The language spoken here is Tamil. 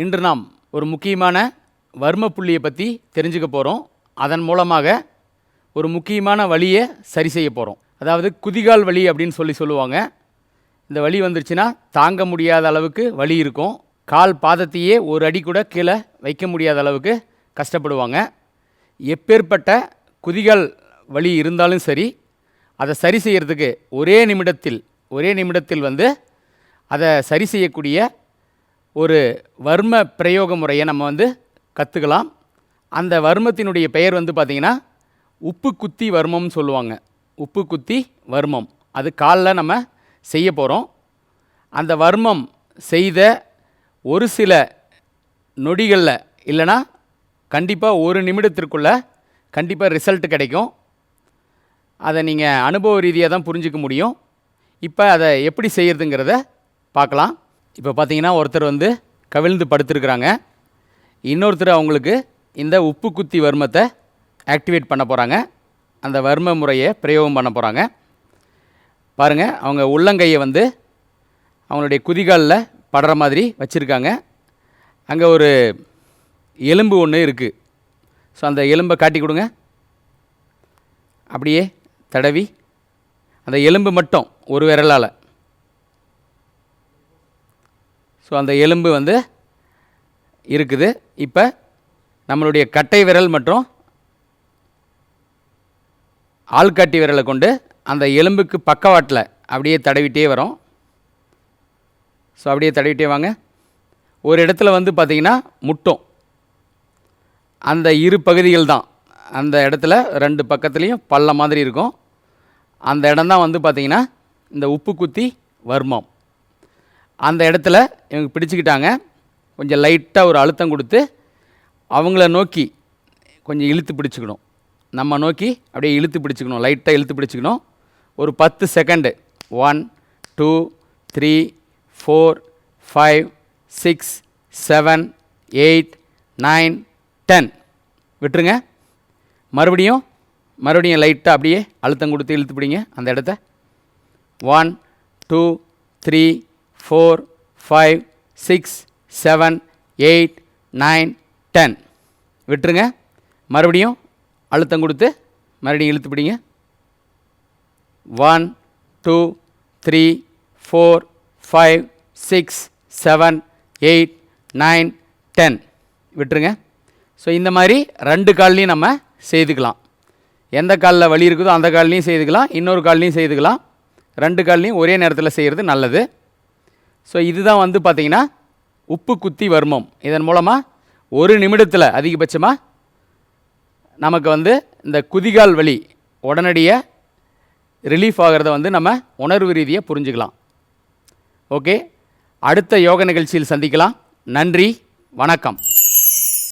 இன்று நாம் ஒரு முக்கியமான வர்ம புள்ளியை பற்றி தெரிஞ்சுக்க போகிறோம். அதன் மூலமாக ஒரு முக்கியமான வலியை சரி செய்ய போகிறோம். அதாவது குதிகால் வலி அப்படின்னு சொல்லுவாங்க. இந்த வலி வந்துருச்சுன்னா தாங்க முடியாத அளவுக்கு வலி இருக்கும். கால் பாதத்தையே ஒரு அடி கூட கீழே வைக்க முடியாத அளவுக்கு கஷ்டப்படுவாங்க. எப்பேற்பட்ட குதிகால் வலி இருந்தாலும் சரி, அதை சரி செய்கிறதுக்கு ஒரே நிமிடத்தில் வந்து அதை சரி செய்யக்கூடிய ஒரு வர்ம பிரயோக முறையை நம்ம வந்து கற்றுக்கலாம். அந்த வர்மத்தினுடைய பெயர் வந்து பார்த்திங்கன்னா உப்பு குத்தி வர்மம்னு சொல்லுவாங்க. உப்பு குத்தி வர்மம் அது காலில் நம்ம செய்ய போகிறோம். அந்த வர்மம் செய்த ஒரு சில நொடிகளில் இல்லைனா கண்டிப்பாக ஒரு நிமிடத்திற்குள்ளே கண்டிப்பாக ரிசல்ட் கிடைக்கும். அதை நீங்கள் அனுபவ ரீதியாக தான் புரிஞ்சிக்க முடியும். இப்போ அதை எப்படி செய்கிறதுங்கிறத பார்க்கலாம். இப்போ பார்த்தீங்கன்னா ஒருத்தர் வந்து கவிழ்ந்து படுத்துருக்குறாங்க. இன்னொருத்தர் அவங்களுக்கு இந்த உப்பு குத்தி வர்மத்தை ஆக்டிவேட் பண்ண போகிறாங்க. அந்த வர்ம முறையை பிரயோகம் பண்ண போகிறாங்க. பாருங்கள், அவங்க உள்ளங்கையை வந்து அவங்களுடைய குதிகாலில் படுற மாதிரி வச்சுருக்காங்க. அங்கே ஒரு எலும்பு ஒன்று இருக்குது. ஸோ அந்த எலும்பை காட்டி கொடுங்க. அப்படியே தடவி அந்த எலும்பு மட்டும் ஒரு விரலால். ஸோ அந்த எலும்பு வந்து இருக்குது. இப்போ நம்மளுடைய கட்டை விரல் மற்றும் ஆள்காட்டி விரலை கொண்டு அந்த எலும்புக்கு பக்கவாட்டில் அப்படியே தடவிட்டே வரோம். ஸோ அப்படியே தடவிட்டே வாங்க. ஒரு இடத்துல வந்து பார்த்திங்கன்னா முட்டும். அந்த இரு பகுதிகள் தான். அந்த இடத்துல ரெண்டு பக்கத்துலேயும் பள்ள மாதிரி இருக்கும். அந்த இடம் தான் வந்து பார்த்திங்கன்னா இந்த உப்பு குத்தி வர்மம். அந்த இடத்துல இவங்க பிடிச்சிக்கிட்டாங்க. கொஞ்சம் லைட்டாக ஒரு அழுத்தம் கொடுத்து அவங்கள நோக்கி கொஞ்சம் இழுத்து பிடிச்சிக்கணும். நம்ம நோக்கி அப்படியே இழுத்து பிடிச்சிக்கணும். லைட்டாக இழுத்து பிடிச்சிக்கணும். ஒரு 10 செகண்டு. 1 2 3 4 5 6 7 8 9 10 விட்டுருங்க. மறுபடியும் லைட்டாக அப்படியே அழுத்தம் கொடுத்து இழுத்து பிடிங்க அந்த இடத்த. 1 2 3 4 5 6 7 8 9 10 விட்டுருங்க. மறுபடியும் அழுத்தம் கொடுத்து மறுபடியும் இழுத்து பிடிங்க. 1 2 3 4 5 6 7 8 9 10 விட்டுருங்க. ஸோ இந்த மாதிரி ரெண்டு கால்லையும் நம்ம செய்துக்கலாம். எந்த காலில் வலி இருக்குதோ அந்த கால்லையும் செய்துக்கலாம், இன்னொரு கால்லையும் செய்துக்கலாம். ரெண்டு கால்லையும் ஒரே நேரத்தில் செய்கிறது நல்லது. ஸோ இதுதான் வந்து பார்த்திங்கன்னா உப்பு குத்தி வர்மம். இதன் மூலமாக ஒரு நிமிடத்தில் அதிகபட்சமாக நமக்கு வந்து இந்த குதிகால் வலி உடனடியாக ரிலீஃப் ஆகிறத வந்து நம்ம உணர்வு ரீதியாக புரிஞ்சுக்கலாம். ஓகே, அடுத்த யோக நிகழ்ச்சியில் சந்திக்கலாம். நன்றி, வணக்கம்.